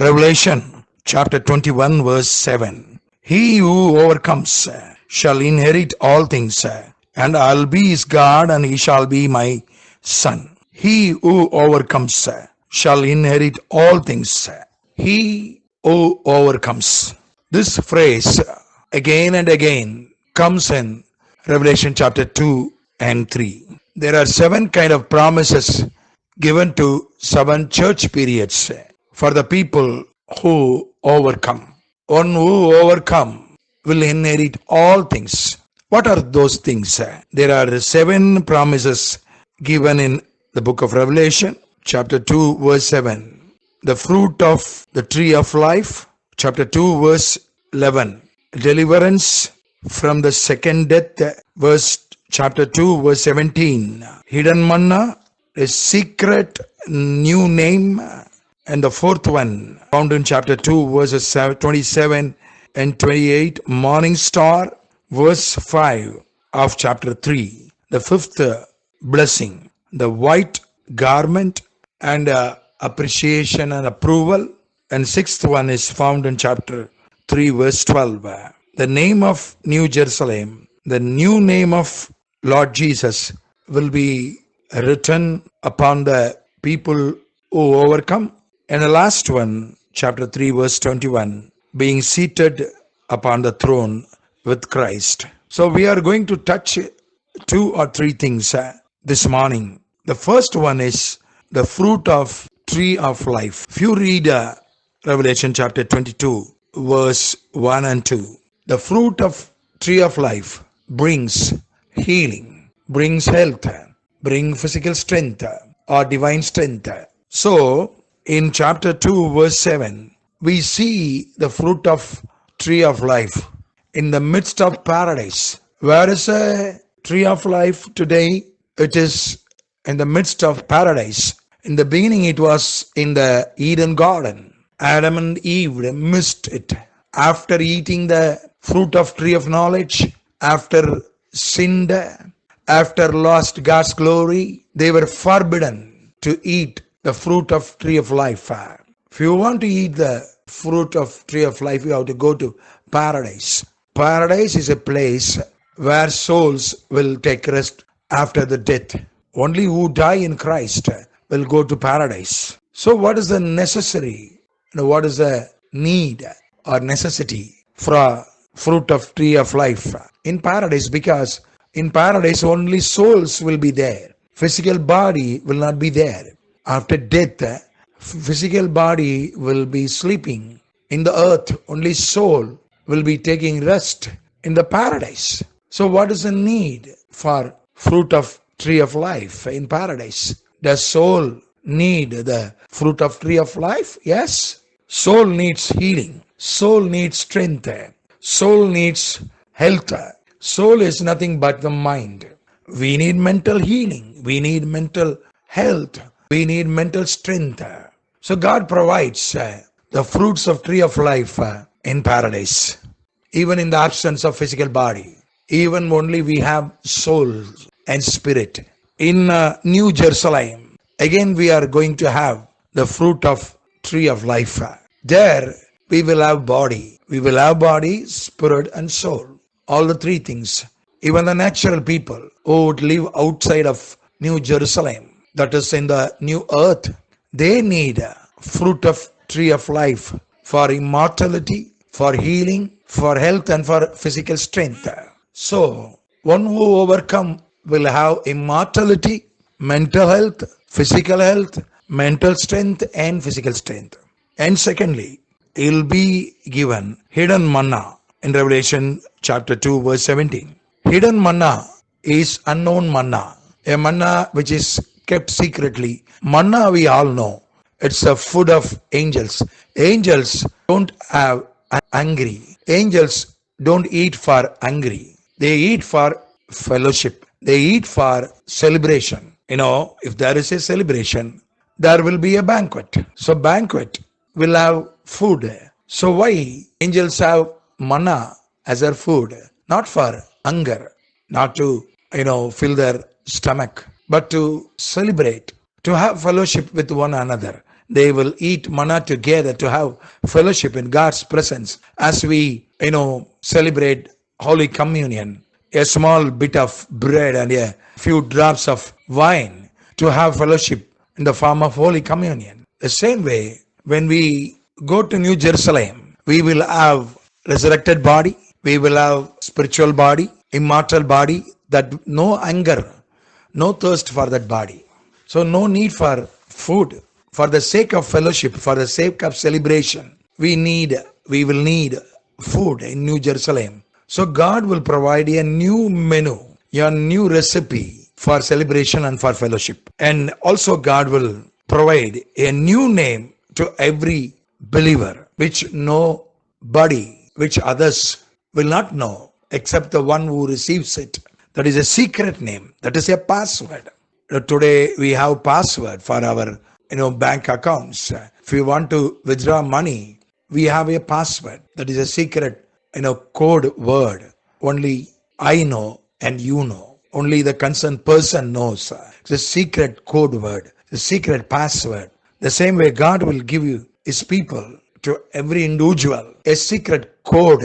Revelation chapter 21 verse 7. He who overcomes shall inherit all things, and I'll be his God, and he shall be my son. He who overcomes shall inherit all things. He who overcomes. This phrase again and again comes in Revelation chapter 2 and 3. There are 7 kind of promises given to 7 church periods for the people who overcome. One who overcome will inherit all things. What are those things? There are 7 promises given in the book of Revelation, chapter 2, verse 7. The fruit of the tree of life, chapter 2, verse 11. Deliverance from the second death, chapter 2, verse 17. Hidden manna, a secret new name, and the 4th one found in chapter 2, verses 27 and 28. Morning star, verse 5 of chapter 3. The 5th blessing, the white garment and appreciation and approval. And 6th one is found in chapter 3, verse 12. The name of New Jerusalem, the new name of Lord Jesus will be written upon the people who overcome. And the last one, chapter 3, verse 21, being seated upon the throne with Christ. So we are going to touch 2 or 3 things this morning. The first one is the fruit of tree of life. If you read Revelation chapter 22, verse 1 and 2, the fruit of tree of life brings healing, brings health, brings physical strength or divine strength. So, in chapter 2, verse 7, we see the fruit of tree of life in the midst of paradise. Where is a tree of life today? It is in the midst of paradise. In the beginning, it was in the Eden garden. Adam and Eve missed it. After eating the fruit of tree of knowledge, after sinned, after lost God's glory, they were forbidden to eat the fruit of tree of life. If you want to eat the fruit of tree of life, you have to go to paradise. Paradise is a place where souls will take rest after the death. Only who die in Christ will go to paradise. So what is the necessary? What is the need or necessity for fruit of tree of life in paradise? Because in paradise only souls will be there. Physical body will not be there. After death, physical body will be sleeping in the earth. Only soul will be taking rest in the paradise. So what is the need for fruit of tree of life in paradise? Does soul need the fruit of tree of life? Yes. Soul needs healing. Soul needs strength. Soul needs health. Soul is nothing but the mind. We need mental healing. We need mental health. We need mental strength. So God provides the fruits of tree of life in paradise. Even in the absence of physical body. Even only we have soul and spirit. In New Jerusalem, again we are going to have the fruit of tree of life. There we will have body. We will have body, spirit and soul. All the 3 things. Even the natural people who would live outside of New Jerusalem, that is in the new earth, they need fruit of tree of life for immortality, for healing, for health and for physical strength. So, one who overcome will have immortality, mental health, physical health, mental strength and physical strength. And secondly, he will be given hidden manna in Revelation chapter 2 verse 17. Hidden manna is unknown manna, a manna which is kept secretly. Manna we all know, it's a food of angels. Angels don't have hungry. Angels don't eat for hungry. They eat for fellowship. They eat for celebration. If there is a celebration, there will be a banquet. So banquet will have food. So why angels have manna as their food? Not for hunger, not to, fill their stomach, but to celebrate, to have fellowship with one another. They will eat manna together to have fellowship in God's presence as we, celebrate Holy Communion. A small bit of bread and a few drops of wine to have fellowship in the form of Holy Communion. The same way, when we go to New Jerusalem, we will have resurrected body, we will have spiritual body, immortal body, that no hunger, no thirst for that body. So no need for food. For the sake of fellowship, for the sake of celebration, we will need food in New Jerusalem. So God will provide a new menu, a new recipe for celebration and for fellowship. And also God will provide a new name to every believer, which others will not know except the one who receives it. That is a secret name. That is a password. Today we have password for our bank accounts. If we want to withdraw money, we have a password. That is a secret code word. Only I know and you know. Only the concerned person knows. It's a secret code word, the secret password. The same way God will give you His people, to every individual, a secret code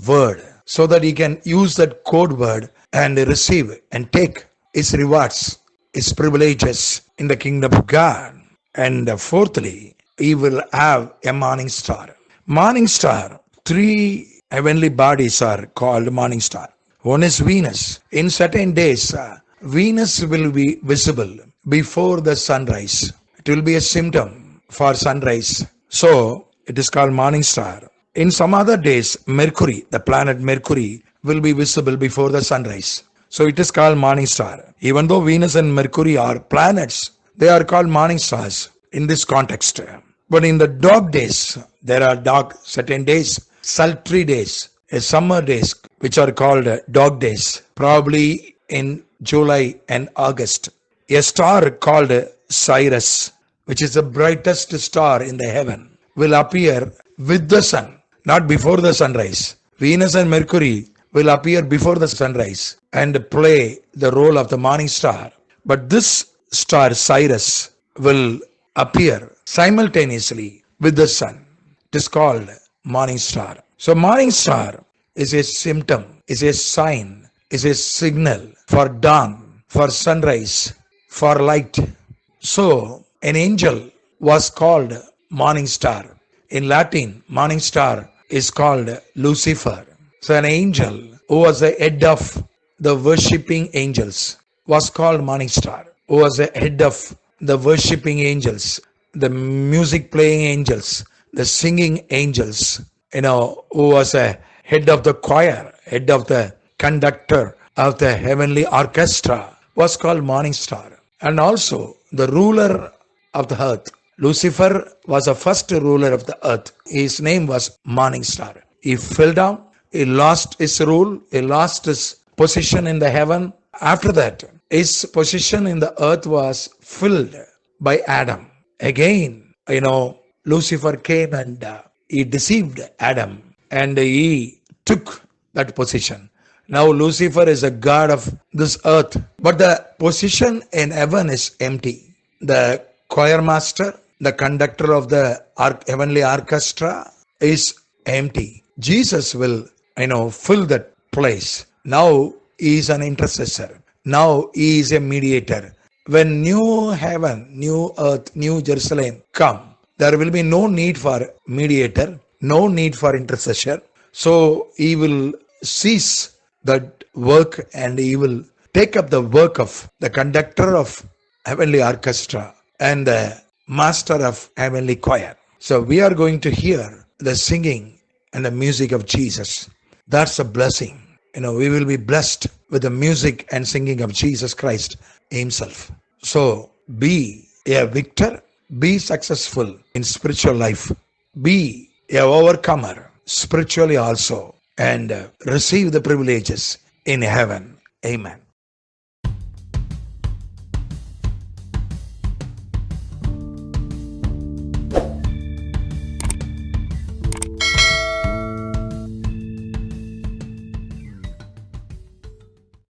word, so that he can use that code word and receive and take His rewards, His privileges in the kingdom of God. And fourthly, he will have a morning star. Morning star, 3 heavenly bodies are called morning star. One is Venus. In certain days, Venus will be visible before the sunrise. It will be a symptom for sunrise. So, it is called morning star. In some other days, Mercury, the planet Mercury, will be visible before the sunrise. So, it is called morning star. Even though Venus and Mercury are planets, they are called morning stars in this context. But in the dark days, there are dark certain days, sultry days, summer days, which are called dog days, probably in July and August. A star called Sirius, which is the brightest star in the heaven, will appear with the sun, not before the sunrise. Venus and Mercury will appear before the sunrise and play the role of the morning star. But this star, Sirius, will appear simultaneously with the sun. It is called morning star. So morning star is a symptom, is a sign, is a signal for dawn, for sunrise, for light. So an angel was called morning star. In Latin, morning star is called Lucifer. So an angel who was the head of the worshipping angels was called morning star. Who was the head of the worshipping angels, the music playing angels, the singing angels, who was a head of the choir, head of the conductor of the heavenly orchestra, was called morning star. And also the ruler of the earth. Lucifer was the first ruler of the earth. His name was morning star. He fell down, he lost his rule, he lost his position in the heaven. After that, his position in the earth was filled by Adam. Again, Lucifer came and he deceived Adam and he took that position. Now Lucifer is a god of this earth, but the position in heaven is empty. The choir master, the conductor of the heavenly orchestra is empty. Jesus will, fill that place. Now he is an intercessor. Now he is a mediator. When new heaven, new earth, new Jerusalem come, there will be no need for mediator, no need for intercessor. So he will cease that work and he will take up the work of the conductor of heavenly orchestra and the master of heavenly choir. So we are going to hear the singing and the music of Jesus. That's a blessing. We will be blessed with the music and singing of Jesus Christ Himself. So be a victor, be successful in spiritual life, be a overcomer spiritually also, and receive the privileges in heaven. Amen.